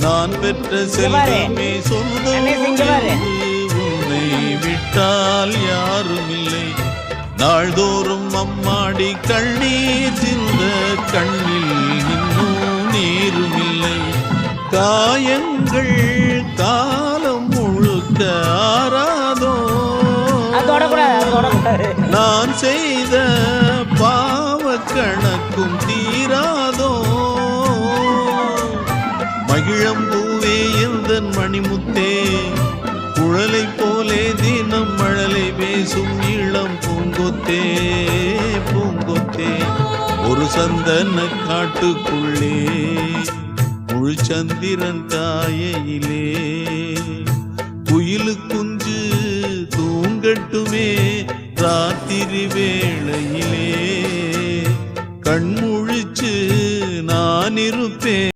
நான் பெற்ற செல்வமே சொல்லுதோ உன்னை விட்டால் யாரும் இல்லை. நாள்தோறும் அம்மாடி கண்ணீர் சிந்த கண்ணில் இன்னும் நீரும் இல்லை. காயங்கள் காலம் முழுக்க ஆறாதோ, நான் செய்த பாவ கணக்கும் தீராதோ. மகிழம்பூவே எந்தன் மணிமுத்தே, குழலை போலே தினம் மழலை பேசும் இளம் பூங்கொத்தே பூங்கொத்தே. ஒரு சந்தன காட்டுக்குள்ளே முழு சந்திரன் காயையிலே குயிலு குஞ்சு தூங்கட்டுமே ராத்திரி வேளையிலே. கண்முழிச்சு நான் இருப்பேன்.